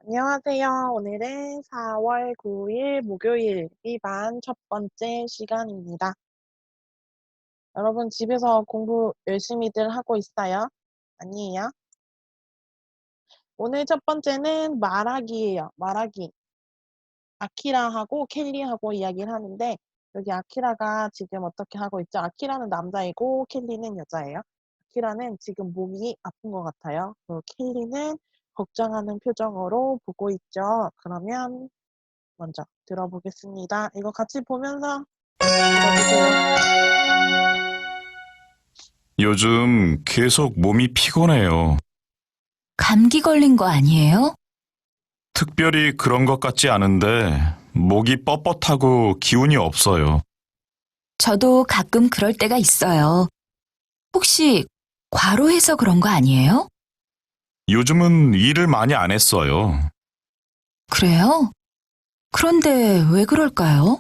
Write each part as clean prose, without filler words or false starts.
안녕하세요. 오늘은 4월 9일 목요일 B반 첫 번째 시간입니다. 여러분 집에서 공부 열심히들 하고 있어요? 아니에요? 오늘 첫 번째는 말하기예요. 말하기. 아키라하고 켈리하고 이야기를 하는데 여기 아키라가 지금 어떻게 하고 있죠? 아키라는 남자이고 켈리는 여자예요. 아키라는 지금 몸이 아픈 것 같아요. 그리고 켈리는 걱정하는 표정으로 보고 있죠. 그러면 먼저 들어보겠습니다. 이거 같이 보면서 들어주세요. 요즘 계속 몸이 피곤해요. 감기 걸린 거 아니에요? 특별히 그런 것 같지 않은데 목이 뻣뻣하고 기운이 없어요. 저도 가끔 그럴 때가 있어요. 혹시 과로해서 그런 거 아니에요? 요즘은 일을 많이 안 했어요. 그래요? 그런데 왜 그럴까요?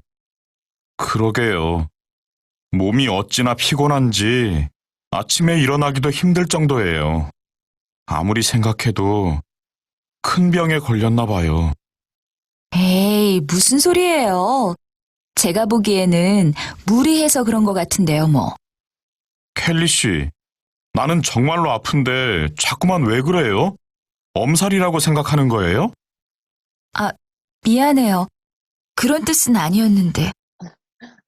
그러게요. 몸이 어찌나 피곤한지 아침에 일어나기도 힘들 정도예요. 아무리 생각해도 큰 병에 걸렸나 봐요. 에이, 무슨 소리예요? 제가 보기에는 무리해서 그런 거 같은데요, 뭐. 켈리 씨, 나는 정말로 아픈데 자꾸만 왜 그래요? 엄살이라고 생각하는 거예요? 아, 미안해요. 그런 뜻은 아니었는데.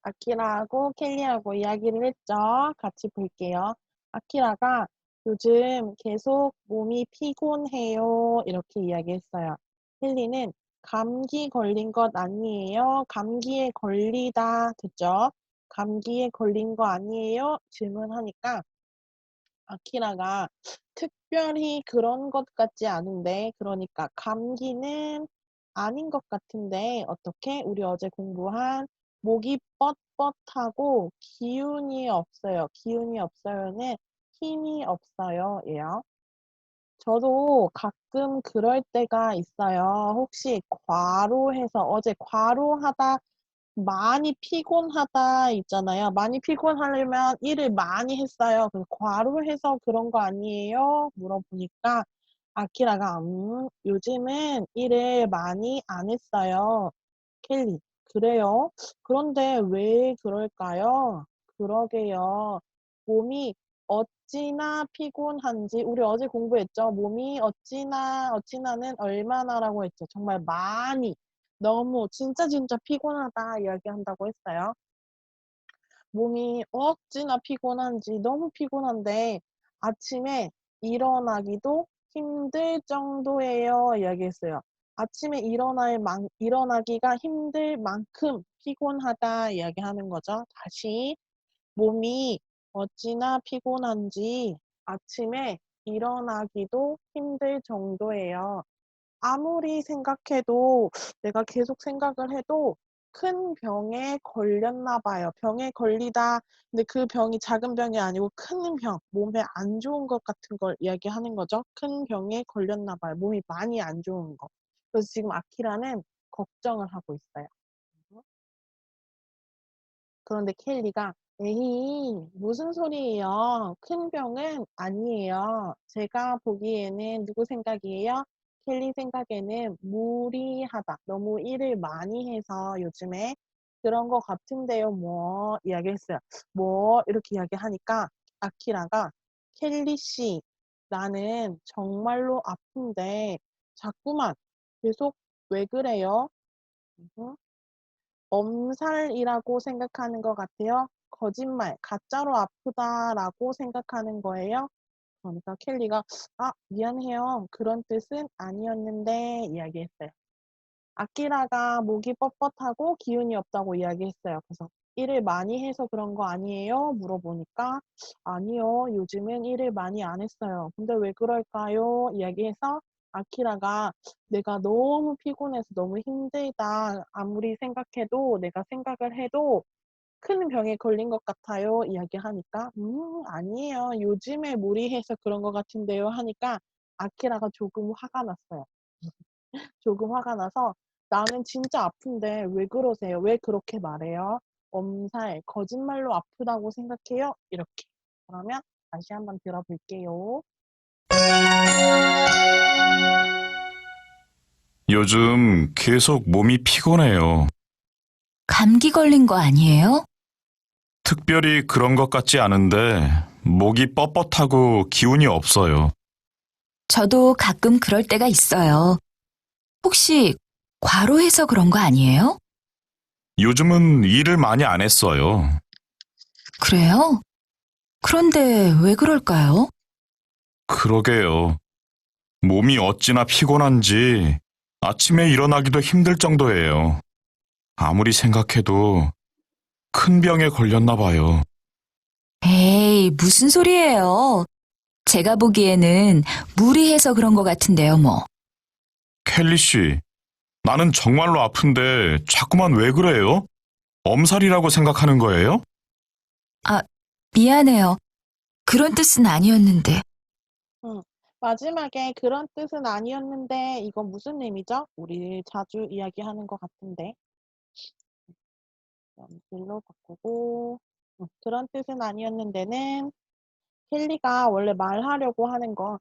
아키라하고 켈리하고 이야기를 했죠. 같이 볼게요. 아키라가 요즘 계속 몸이 피곤해요. 이렇게 이야기했어요. 켈리는 감기 걸린 것 아니에요. 감기에 걸리다. 됐죠? 감기에 걸린 거 아니에요? 질문하니까 아키라가 특별히 그런 것 같지 않은데, 그러니까 감기는 아닌 것 같은데, 어떻게? 우리 어제 공부한 목이 뻣뻣하고 기운이 없어요. 기운이 없어요는 힘이 없어요. 예요. 저도 가끔 그럴 때가 있어요. 혹시 과로해서 어제 과로하다 많이 피곤하다 있잖아요. 많이 피곤하려면 일을 많이 했어요. 그래서 과로해서 그런 거 아니에요? 물어보니까 아키라가 요즘은 일을 많이 안 했어요. 켈리, 그래요? 그런데 왜 그럴까요? 그러게요. 몸이 어찌나 피곤한지, 우리 어제 공부했죠? 몸이 어찌나는 얼마나라고 했죠? 정말 많이, 너무, 진짜 피곤하다 이야기한다고 했어요. 몸이 어찌나 피곤한지, 너무 피곤한데, 아침에 일어나기도 힘들 정도예요. 이야기했어요. 아침에 일어나기가 힘들 만큼 피곤하다 이야기하는 거죠. 다시 몸이 어찌나 피곤한지 아침에 일어나기도 힘들 정도예요. 아무리 생각해도 내가 계속 생각을 해도 큰 병에 걸렸나 봐요. 병에 걸리다. 근데 그 병이 작은 병이 아니고 큰 병, 몸에 안 좋은 것 같은 걸 이야기하는 거죠. 큰 병에 걸렸나 봐요. 몸이 많이 안 좋은 거. 그래서 지금 아키라는 걱정을 하고 있어요. 그런데 켈리가 에이, 무슨 소리예요? 큰 병은 아니에요. 제가 보기에는 누구 생각이에요? 켈리 생각에는 무리하다. 너무 일을 많이 해서 요즘에 그런 거 같은데요. 뭐 이야기했어요. 뭐 이렇게 이야기하니까 아키라가 켈리 씨, 나는 정말로 아픈데 자꾸만 계속 왜 그래요? 응? 엄살이라고 생각하는 것 같아요. 거짓말, 가짜로 아프다라고 생각하는 거예요. 그러니까 켈리가 미안해요. 그런 뜻은 아니었는데 이야기했어요. 아키라가 목이 뻣뻣하고 기운이 없다고 이야기했어요. 그래서 일을 많이 해서 그런 거 아니에요? 물어보니까 아니요. 요즘엔 일을 많이 안 했어요. 근데 왜 그럴까요? 이야기해서 아키라가 내가 너무 피곤해서 너무 힘들다. 아무리 생각해도 내가 생각을 해도 큰 병에 걸린 것 같아요. 이야기하니까 아니에요. 요즘에 무리해서 그런 것 같은데요. 하니까 아키라가 조금 화가 났어요. 조금 화가 나서 나는 진짜 아픈데 왜 그러세요? 왜 그렇게 말해요? 엄살, 거짓말로 아프다고 생각해요? 이렇게. 그러면 다시 한번 들어볼게요. 요즘 계속 몸이 피곤해요. 감기 걸린 거 아니에요? 특별히 그런 것 같지 않은데 목이 뻣뻣하고 기운이 없어요. 저도 가끔 그럴 때가 있어요. 혹시 과로해서 그런 거 아니에요? 요즘은 일을 많이 안 했어요. 그래요? 그런데 왜 그럴까요? 그러게요. 몸이 어찌나 피곤한지 아침에 일어나기도 힘들 정도예요. 아무리 생각해도 큰 병에 걸렸나 봐요. 에이, 무슨 소리예요? 제가 보기에는 무리해서 그런 것 같은데요, 뭐. 켈리 씨, 나는 정말로 아픈데 자꾸만 왜 그래요? 엄살이라고 생각하는 거예요? 아, 미안해요. 그런 뜻은 아니었는데. 응. 마지막에 그런 뜻은 아니었는데 이건 무슨 의미죠? 우리 자주 이야기하는 것 같은데. 연필로 바꾸고 그런 뜻은 아니었는데는 켈리가 원래 말하려고 하는 거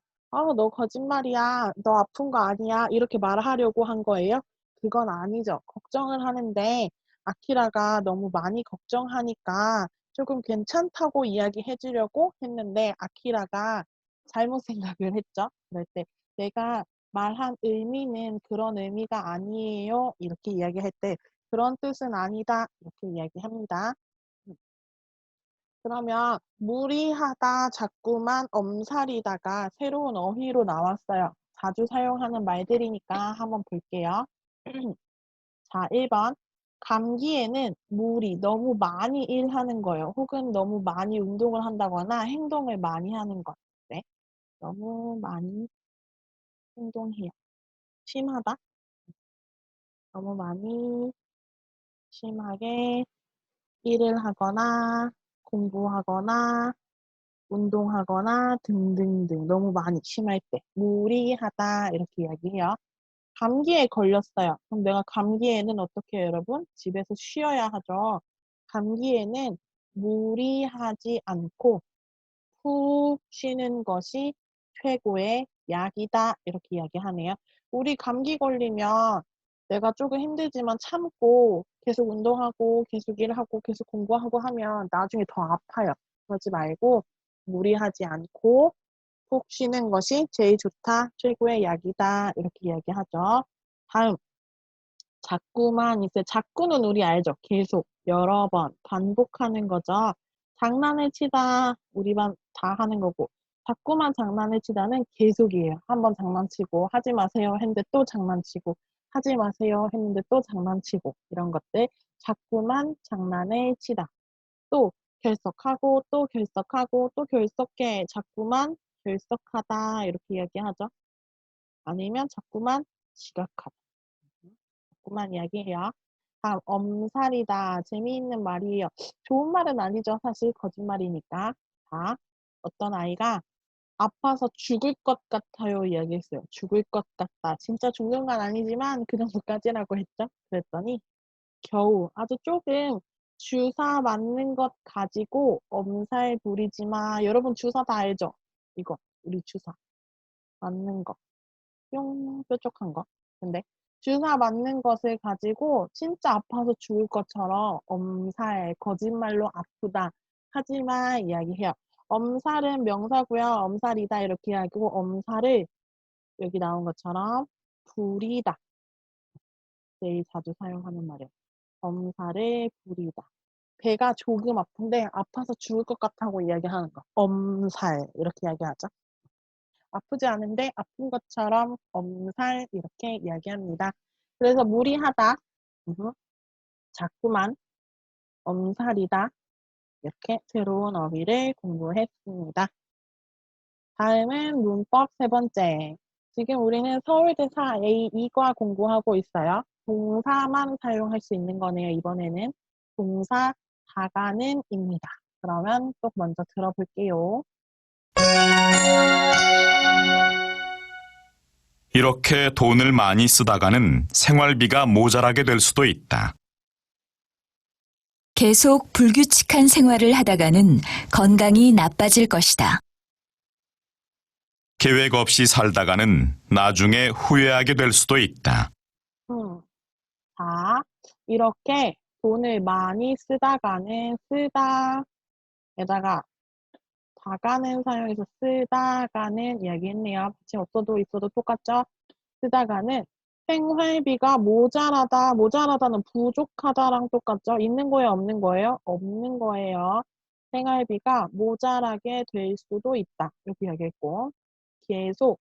너 거짓말이야. 너 아픈 거 아니야." 이렇게 말하려고 한 거예요? 그건 아니죠. 걱정을 하는데 아키라가 너무 많이 걱정하니까 조금 괜찮다고 이야기해 주려고 했는데 아키라가 잘못 생각을 했죠. 그럴 때 "내가 말한 의미는 그런 의미가 아니에요." 이렇게 이야기할 때 "그런 뜻은 아니다." 이렇게 이야기합니다. 음. 그러면 무리하다, 자꾸만, 엄살이다가 새로운 어휘로 나왔어요. 자주 사용하는 말들이니까 한번 볼게요. 자, 1번. 감기에는 무리, 너무 많이 일하는 거예요. 혹은 너무 많이 운동을 한다거나 행동을 많이 하는 것. 네. 너무 많이 행동해요. 심하다. 너무 많이 심하게 일을 하거나 공부하거나 운동하거나 등등등 너무 많이 심할 때 무리하다 이렇게 이야기해요. 감기에 걸렸어요. 그럼 내가 감기에는 어떻게 해요, 여러분? 집에서 쉬어야 하죠. 감기에는 무리하지 않고 푹 쉬는 것이 최고의 약이다. 이렇게 이야기하네요. 우리 감기 걸리면 내가 조금 힘들지만 참고 계속 운동하고 계속 일하고 계속 공부하고 하면 나중에 더 아파요. 그러지 말고 무리하지 않고 푹 쉬는 것이 제일 좋다. 최고의 약이다. 이렇게 이야기하죠. 다음. 자꾸만 이제 자꾸는 우리 알죠? 계속 여러 번 반복하는 거죠. 장난을 치다 우리 반 다 하는 거고 자꾸만 장난을 치다는 계속이에요. 한번 장난치고 하지 마세요 했는데 또 장난치고 하지 마세요 했는데 또 장난치고 이런 것들 자꾸만 장난을 치다. 또 결석하고 또 결석하고 또 결석해 자꾸만 결석하다 이렇게 이야기하죠. 아니면 자꾸만 지각하다. 자꾸만 이야기해요. 다음 엄살이다. 재미있는 말이에요. 좋은 말은 아니죠. 사실 거짓말이니까. 자, 어떤 아이가 아파서 죽을 것 같아요 이야기했어요. 죽을 것 같다. 진짜 죽는 건 아니지만 그 정도까지라고 했죠. 그랬더니 겨우 아주 조금 주사 맞는 것 가지고 엄살 부리지 마. 여러분 주사 다 알죠? 이거 우리 주사 맞는 거. 뿅 뾰족한 거. 근데 주사 맞는 것을 가지고 진짜 아파서 죽을 것처럼 엄살, 거짓말로 아프다. 하지만 이야기해요. 엄살은 명사고요. 엄살이다 이렇게 이야기하고 엄살을 여기 나온 것처럼 부리다. 제일 자주 사용하는 말이에요. 엄살을 부리다. 배가 조금 아픈데 아파서 죽을 것 같다고 이야기하는 거. 엄살 이렇게 이야기하죠. 아프지 않은데 아픈 것처럼 엄살 이렇게 이야기합니다. 그래서 무리하다, 자꾸만, 엄살이다 이렇게 새로운 어휘를 공부했습니다. 다음은 문법 세 번째. 지금 우리는 서울대사 A2과 공부하고 있어요. 동사만 사용할 수 있는 거네요. 이번에는 동사 다가는입니다. 그러면 또 먼저 들어볼게요. 이렇게 돈을 많이 쓰다가는 생활비가 모자라게 될 수도 있다. 계속 불규칙한 생활을 하다가는 건강이 나빠질 것이다. 계획 없이 살다가는 나중에 후회하게 될 수도 있다. 자, 이렇게 돈을 많이 쓰다가는 다가는 사용해서 쓰다가는 이야기했네요. 같이 없어도 있어도 똑같죠? 쓰다가는 생활비가 모자라다는 부족하다랑 똑같죠? 있는 거예요, 없는 거예요? 없는 거예요. 생활비가 모자라게 될 수도 있다. 이렇게 이야기했고, 계속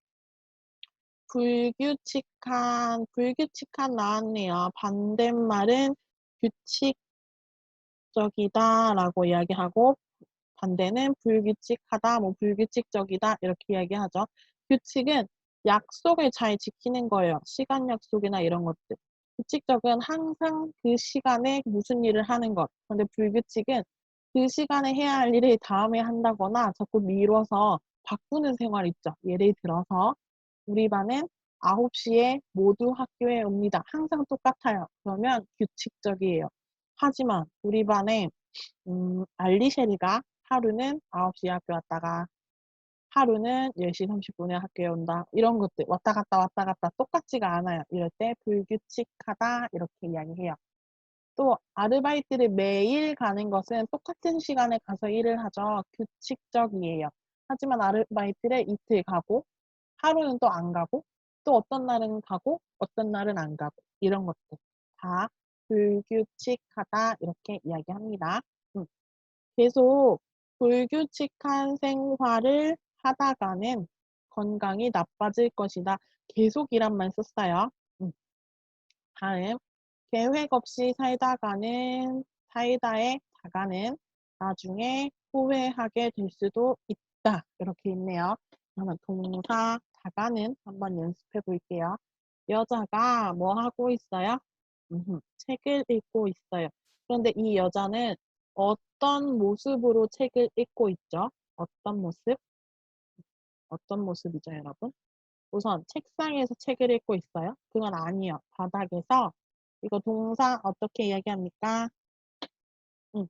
불규칙한 나왔네요. 반대말은 규칙적이다라고 이야기하고, 반대는 불규칙하다, 뭐 불규칙적이다 이렇게 이야기하죠. 규칙은 약속을 잘 지키는 거예요. 시간 약속이나 이런 것들. 규칙적은 항상 그 시간에 무슨 일을 하는 것. 근데 불규칙은 그 시간에 해야 할 일을 다음에 한다거나 자꾸 미뤄서 바꾸는 생활 있죠. 예를 들어서 우리 반은 9시에 모두 학교에 옵니다. 항상 똑같아요. 그러면 규칙적이에요. 하지만 우리 반에 알리셰리가 하루는 9시에 학교 왔다가 하루는 10시 30분에 학교에 온다. 이런 것들 왔다 갔다 똑같지가 않아요. 이럴 때 불규칙하다 이렇게 이야기해요. 또 아르바이트를 매일 가는 것은 똑같은 시간에 가서 일을 하죠. 규칙적이에요. 하지만 아르바이트를 이틀 가고 하루는 또 안 가고 또 어떤 날은 가고 어떤 날은 안 가고 이런 것들 다 불규칙하다 이렇게 이야기합니다. 음. 계속 불규칙한 생활을 하다가는 건강이 나빠질 것이다. 계속이란 말 썼어요. 음. 다음 계획 없이 사이다에 다가는 나중에 후회하게 될 수도 있다. 이렇게 있네요. 그러면 동사 다가는 한번 연습해 볼게요. 여자가 뭐 하고 있어요? 책을 읽고 있어요. 그런데 이 여자는 어떤 모습으로 책을 읽고 있죠? 어떤 모습? 어떤 모습이죠, 여러분? 우선 책상에서 책을 읽고 있어요? 그건 아니에요. 바닥에서 이거 동사 어떻게 이야기합니까? 응,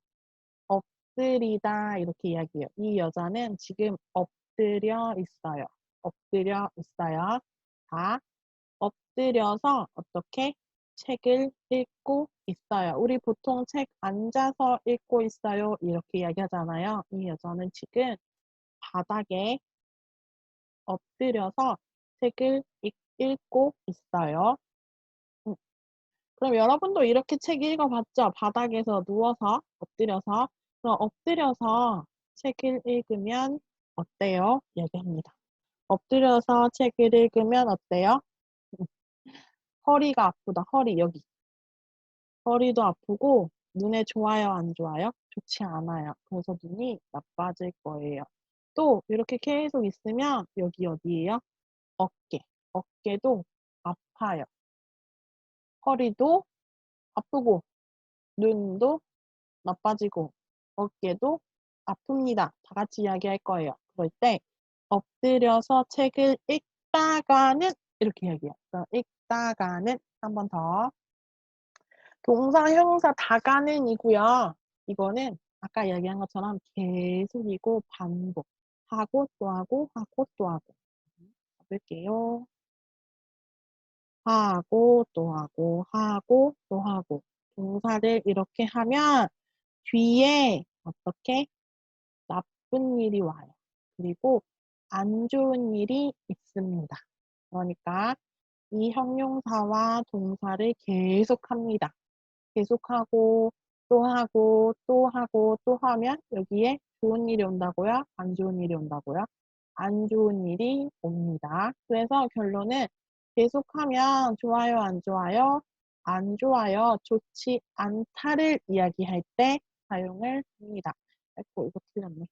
엎드리다 이렇게 이야기해요. 이 여자는 지금 엎드려 있어요. 엎드려 있어요. 자, 엎드려서 어떻게 책을 읽고 있어요. 우리 보통 책 앉아서 읽고 있어요. 이렇게 이야기하잖아요. 이 여자는 지금 바닥에 엎드려서 책을 읽고 있어요. 음, 그럼 여러분도 이렇게 책 읽어봤죠? 바닥에서 누워서 엎드려서. 그럼 엎드려서 책을 읽으면 어때요? 얘기합니다. 엎드려서 책을 읽으면 어때요? 허리가 아프다. 허리 여기. 허리도 아프고 눈에 좋아요, 안 좋아요? 좋지 않아요. 그래서 눈이 나빠질 거예요. 또 이렇게 계속 있으면 여기 어디예요? 어깨. 어깨도 아파요. 허리도 아프고 눈도 나빠지고 어깨도 아픕니다. 다 같이 이야기할 거예요. 그럴 때 엎드려서 책을 읽다가는 이렇게 이야기해요. 읽다가는 한 번 더. 동사, 형용사 다가는이고요. 이거는 아까 이야기한 것처럼 계속이고 반복. 하고 또 하고 하고 또 하고. 볼게요. 하고 또 하고 하고 또 하고. 동사를 이렇게 하면 뒤에 어떻게 나쁜 일이 와요. 그리고 안 좋은 일이 있습니다. 그러니까 이 형용사와 동사를 계속합니다. 계속하고 또 하고 또 하고 또 하면 여기에 좋은 일이 온다고요? 안 좋은 일이 온다고요? 안 좋은 일이 옵니다. 그래서 결론은 계속하면 좋아요, 안 좋아요? 안 좋아요, 좋지 않다를 이야기할 때 사용을 합니다. 아이고, 이거 틀렸네.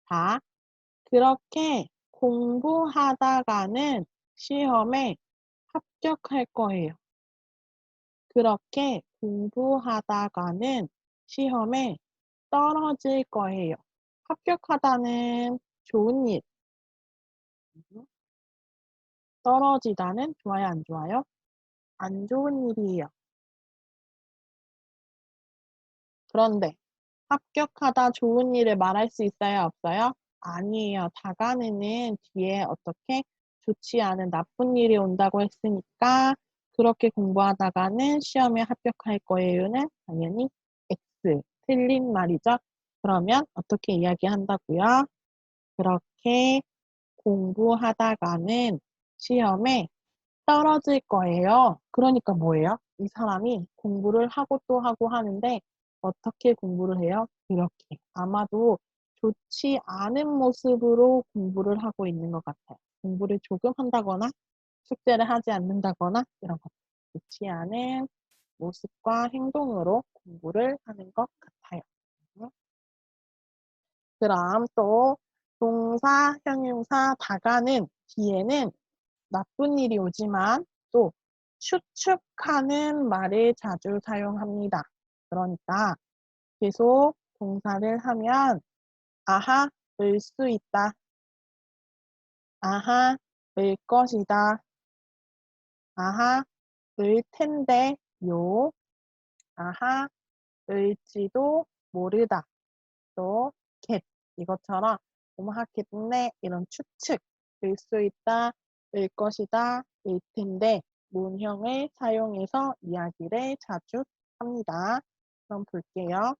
자, 그렇게 공부하다가는 시험에 합격할 거예요. 그렇게 공부하다가는 시험에 떨어질 거예요. 합격하다는 좋은 일, 떨어지다는 좋아요, 안 좋아요? 안 좋은 일이에요. 그런데 합격하다 좋은 일을 말할 수 있어요, 없어요? 아니에요. 다가는 뒤에 어떻게 좋지 않은 나쁜 일이 온다고 했으니까 그렇게 공부하다가는 시험에 합격할 거예요는 당연히 X. 틀린 말이죠. 그러면 어떻게 이야기한다고요? 그렇게 공부하다가는 시험에 떨어질 거예요. 그러니까 뭐예요? 이 사람이 공부를 하고 또 하고 하는데 어떻게 공부를 해요? 이렇게. 아마도 좋지 않은 모습으로 공부를 하고 있는 것 같아요. 공부를 조금 한다거나 숙제를 하지 않는다거나 이런 것. 좋지 않은 모습과 행동으로 공부를 하는 것 같아요. 그럼 또 동사, 형용사, 다가는 뒤에는 나쁜 일이 오지만 또 추측하는 말을 자주 사용합니다. 그러니까 계속 동사를 하면 아하, 을 수 있다. 아하, 을 것이다. 아하, 을 텐데 요. 아하, 을지도 모르다. 또 get 이것처럼 하겠네 이런 추측 일 수 있다, 일 것이다, 일 텐데 문형을 사용해서 이야기를 자주 합니다. 그럼 볼게요.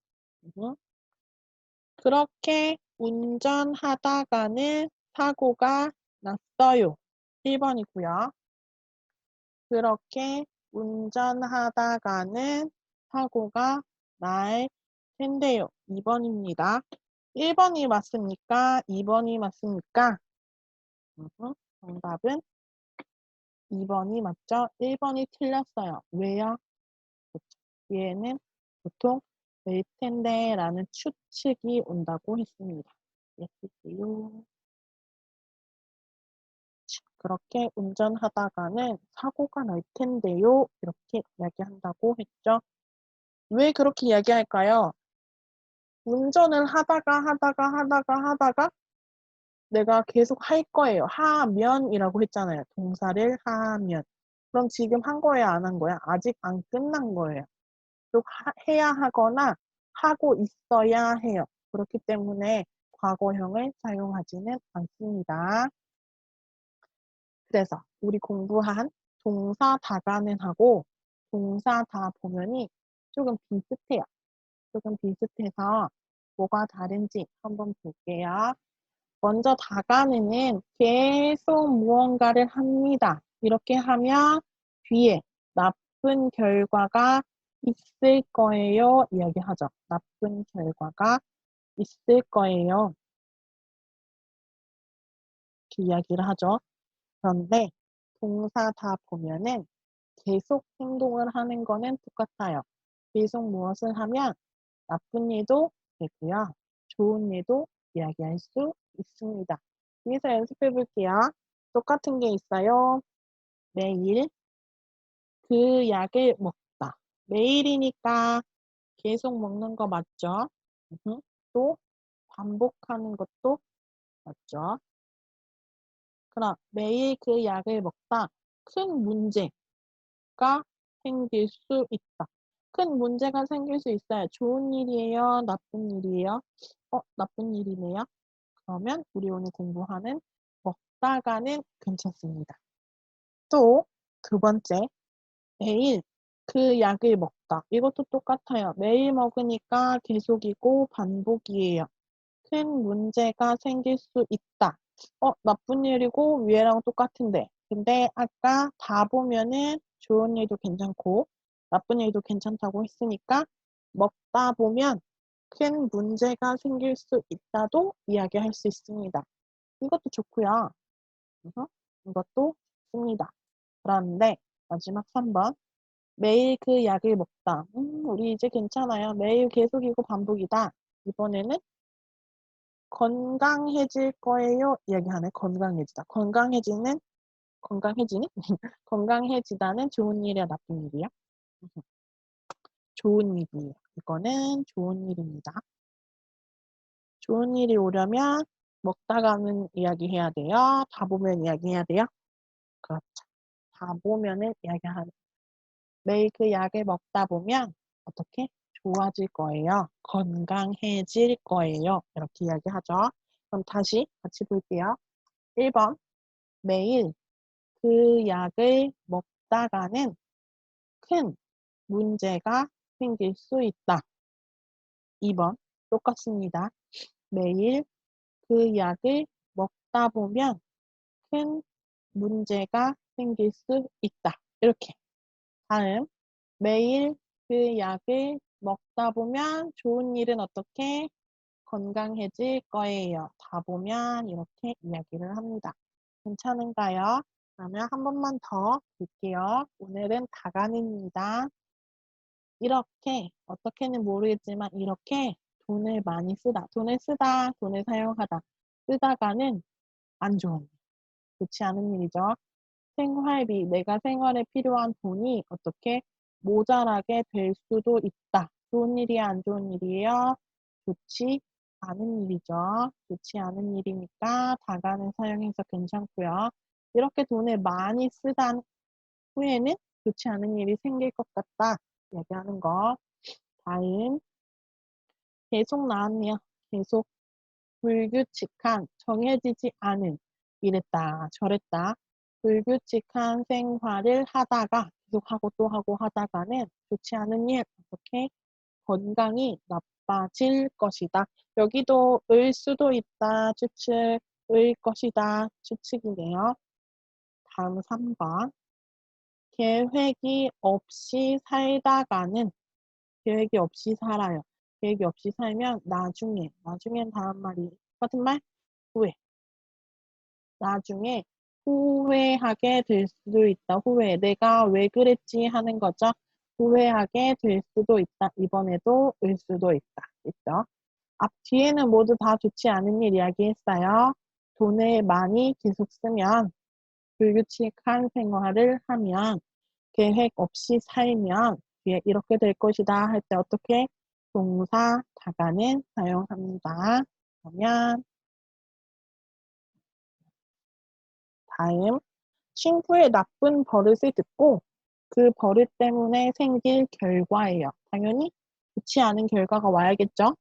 그렇게 운전하다가는 사고가 났어요. 1번이고요. 그렇게 운전하다가는 사고가 날 텐데요. 2번입니다. 1번이 맞습니까? 2번이 맞습니까? 정답은 2번이 맞죠? 1번이 틀렸어요. 왜요? 얘는 보통 될 텐데 라는 추측이 온다고 했습니다. 예쁘지요? 그렇게 운전하다가는 사고가 날 텐데요. 이렇게 이야기한다고 했죠. 왜 그렇게 이야기할까요? 운전을 하다가 내가 계속 할 거예요. 하면이라고 했잖아요. 동사를 하면. 그럼 지금 한 거예요? 안 한 거야? 아직 안 끝난 거예요. 또 해야 하거나 하고 있어야 해요. 그렇기 때문에 과거형을 사용하지는 않습니다. 그래서 우리 공부한 동사 다가는 하고 동사 다 보면이 조금 비슷해요. 조금 비슷해서 뭐가 다른지 한번 볼게요. 먼저 다가는은 계속 무언가를 합니다. 이렇게 하면 뒤에 나쁜 결과가 있을 거예요. 이야기하죠. 나쁜 결과가 있을 거예요. 이렇게 이야기를 하죠. 그런데 동사 다 보면은 계속 행동을 하는 거는 똑같아요. 계속 무엇을 하면 나쁜 일도 되고요. 좋은 일도 이야기할 수 있습니다. 여기서 연습해 볼게요. 똑같은 게 있어요. 매일 그 약을 먹다. 매일이니까 계속 먹는 거 맞죠? 또 반복하는 것도 맞죠? 그럼 매일 그 약을 먹다. 큰 문제가 생길 수 있다. 큰 문제가 생길 수 있어요. 좋은 일이에요? 나쁜 일이에요? 나쁜 일이네요. 그러면 우리 오늘 공부하는 먹다가는 괜찮습니다. 또 두 번째, 매일 그 약을 먹다. 이것도 똑같아요. 매일 먹으니까 계속이고 반복이에요. 큰 문제가 생길 수 있다. 나쁜 일이고 위에랑 똑같은데. 근데 아까 다 보면은 좋은 일도 괜찮고 나쁜 일도 괜찮다고 했으니까 먹다 보면 큰 문제가 생길 수 있다도 이야기할 수 있습니다. 이것도 좋고요. 이것도 좋습니다. 그런데 마지막 3번. 매일 그 약을 먹다. 우리 이제 괜찮아요. 매일 계속이고 반복이다. 이번에는 건강해질 거예요. 이야기하네. 건강해지다. 건강해지는? 건강해지다는 좋은 일이야, 나쁜 일이야? 좋은 일이에요. 이거는 좋은 일입니다. 좋은 일이 오려면 먹다가는 이야기해야 돼요. 다 보면 이야기해야 돼요. 그렇죠. 다 보면은 이야기하는. 매일 그 약을 먹다 보면 어떻게? 좋아질 거예요. 건강해질 거예요. 이렇게 이야기하죠. 그럼 다시 같이 볼게요. 1번. 매일 그 약을 먹다가는 큰 문제가 생길 수 있다. 2번 똑같습니다. 매일 그 약을 먹다 보면 큰 문제가 생길 수 있다. 이렇게. 다음, 매일 그 약을 먹다 보면 좋은 일은 어떻게 건강해질 거예요. 다 보면 이렇게 이야기를 합니다. 괜찮은가요? 그러면 한 번만 더 볼게요. 오늘은 다간입니다. 이렇게 어떻게는 모르겠지만 이렇게 돈을 많이 쓰다, 돈을 쓰다, 돈을 사용하다, 쓰다가는 안 좋은 일, 좋지 않은 일이죠. 생활비, 내가 생활에 필요한 돈이 어떻게 모자라게 될 수도 있다. 좋은 일이야, 안 좋은 일이에요? 좋지 않은 일이죠. 좋지 않은 일이니까 다간을 사용해서 괜찮고요. 이렇게 돈을 많이 쓰다 후에는 좋지 않은 일이 생길 것 같다. 얘기하는 거. 다음, 계속 나왔네요. 계속 불규칙한, 정해지지 않은, 이랬다, 저랬다. 불규칙한 생활을 하다가, 계속하고 또 하고 하다가는 좋지 않은 일, 어떻게 건강이 나빠질 것이다. 여기도 을 수도 있다, 추측, 을 것이다, 추측이네요. 다음 3번. 계획이 없이 살다가는 계획이 없이 살아요. 계획이 없이 살면 나중엔 다음 말이 똑같은 말? 후회. 나중에 후회하게 될 수도 있다. 후회. 내가 왜 그랬지 하는 거죠. 후회하게 될 수도 있다. 이번에도 을 수도 있다. 있죠? 앞 뒤에는 모두 다 좋지 않은 일 이야기했어요. 돈을 많이 계속 쓰면, 불규칙한 생활을 하면, 계획 없이 살면 뒤에 이렇게 될 것이다 할 때 어떻게 동사 다간을 사용합니다. 그러면 다음 친구의 나쁜 버릇을 듣고 그 버릇 때문에 생길 결과예요. 당연히 좋지 않은 결과가 와야겠죠.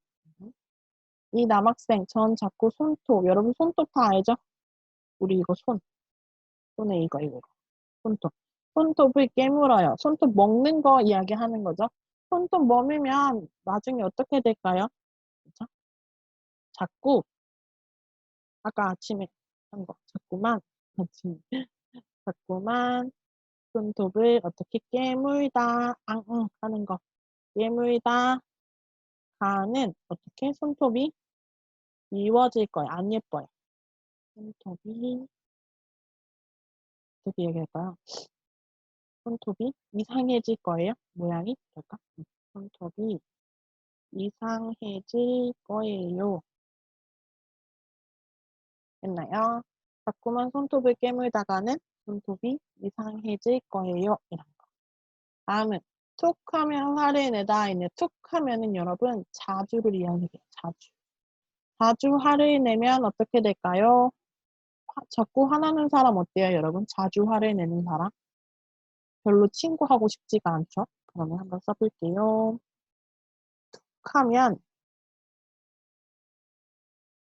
이 남학생 전 자꾸 손톱 여러분 손톱 다 알죠? 우리 이거 손에 이거 손톱. 손톱을 깨물어요. 손톱 먹는 거 이야기하는 거죠. 손톱 먹으면 나중에 어떻게 될까요? 그쵸? 자꾸, 아까 아침에 한 거, 자꾸만 손톱을 어떻게 깨물다, 앙응 하는 거. 깨물다 가는 어떻게 손톱이 미워질 거예요. 안 예뻐요. 손톱이, 어떻게 얘기할까요? 손톱이 이상해질 거예요. 모양이, 될까? 손톱이 이상해질 거예요. 했나요? 자꾸만 손톱을 깨물다가는 손톱이 이상해질 거예요. 이런 거. 다음은 툭 하면 화를 내다 있는 툭 하면은 여러분 자주를 이야기해요. 자주. 자주 화를 내면 어떻게 될까요? 자꾸 화나는 사람 어때요, 여러분? 자주 화를 내는 사람? 별로 친구하고 싶지가 않죠? 그러면 한번 써볼게요. 툭 하면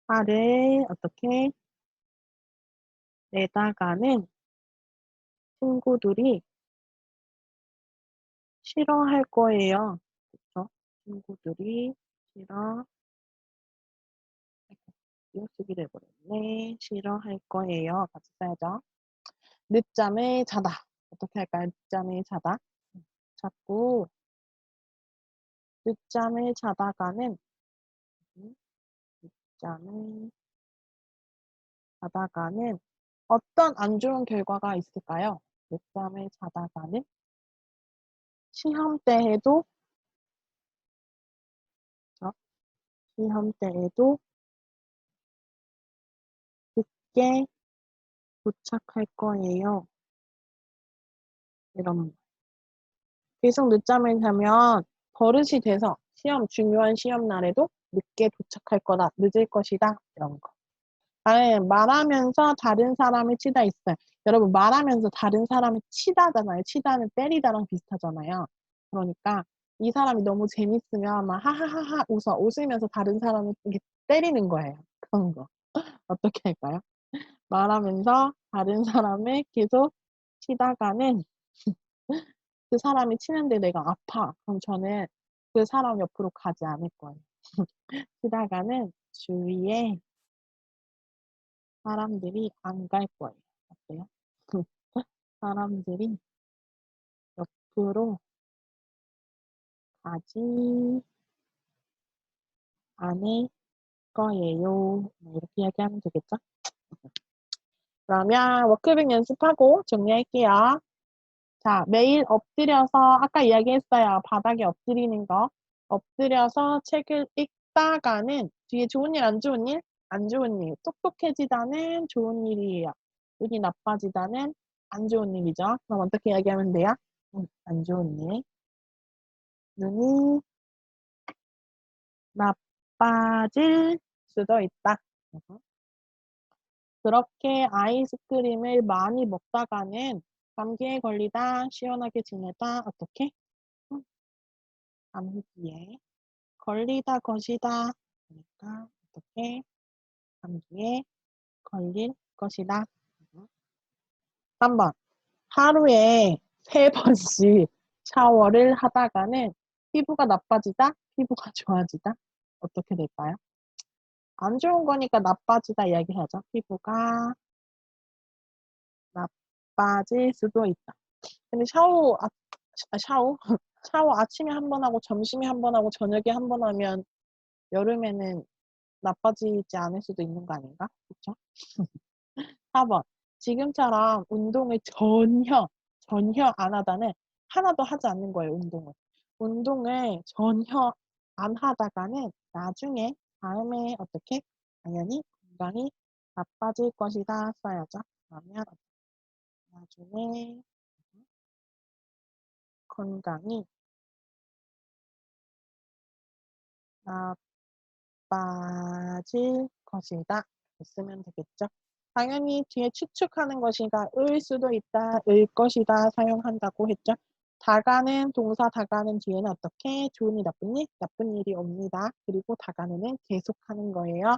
화를 어떻게 내다가는 친구들이 싫어할 거예요. 그쵸? 친구들이 싫어, 띄어쓰기를 해버렸네. 싫어할 거예요. 같이 써야죠. 늦잠을 자다. 어떻게 할까요? 늦잠을 자다. 자꾸 늦잠을 자다가는, 늦잠을 자다가는 어떤 안 좋은 결과가 있을까요? 늦잠을 자다가는 시험 때에도, 어? 시험 때에도 늦게 도착할 거예요. 이런 계속 늦잠을 자면 버릇이 돼서 중요한 시험 날에도 늦게 도착할 거다, 늦을 것이다, 이런 거. 아예 말하면서 다른 사람을 치다 있어요. 여러분, 말하면서 다른 사람을 치다잖아요. 치다는 때리다랑 비슷하잖아요. 그러니까 이 사람이 너무 재밌으면 막 하하하하 웃으면서 다른 사람을 이렇게 때리는 거예요. 그런 거. 어떻게 할까요? 말하면서 다른 사람을 계속 치다가는 그 사람이 치는데 내가 아파. 그럼 저는 그 사람 옆으로 가지 않을 거예요. 치다가는 주위에 사람들이 안 갈 거예요. 어때요? 사람들이 옆으로 가지 않을 거예요. 이렇게 이야기하면 되겠죠? 그러면 워크북 연습하고 정리할게요. 자, 매일 엎드려서 아까 이야기했어요. 바닥에 엎드리는 거. 엎드려서 책을 읽다가는 뒤에 좋은 일, 안 좋은 일? 안 좋은 일. 똑똑해지다는 좋은 일이에요. 눈이 나빠지다는 안 좋은 일이죠. 그럼 어떻게 이야기하면 돼요? 안 좋은 일. 눈이 나빠질 수도 있다. 그렇게 아이스크림을 많이 먹다가는 감기에 걸리다, 시원하게 지내다, 어떻게? 음, 감기에 걸리다, 것이다. 그러니까 어떻게? 감기에 걸릴 것이다. 3번. 하루에 3번씩 샤워를 하다가는 피부가 나빠지다, 피부가 좋아지다. 어떻게 될까요? 안 좋은 거니까 나빠지다 이야기하죠. 피부가 나빠질 수도 있다. 근데 샤워? 샤워 아침에 한 번 하고 점심에 한 번 하고 저녁에 한 번 하면 여름에는 나빠지지 않을 수도 있는 거 아닌가? 그쵸? 4번. 지금처럼 운동을 전혀 안 하다는 하나도 하지 않는 거예요, 운동을. 운동을 전혀 안 하다가는 나중에, 다음에 어떻게? 당연히 건강이 나빠질 것이다 써야죠. 그러면 나중에 건강이 나빠질 것이다. 쓰면 되겠죠. 당연히 뒤에 추측하는 것이가 을 수도 있다, 을 것이다 사용한다고 했죠. 다가는 동사 다가는 뒤에는 어떻게 좋은 일, 나쁜 일이 옵니다. 그리고 다가는 계속하는 거예요.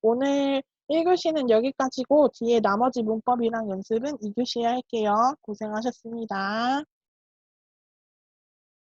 오늘 1교시는 여기까지고 뒤에 나머지 문법이랑 연습은 2교시에 할게요. 고생하셨습니다.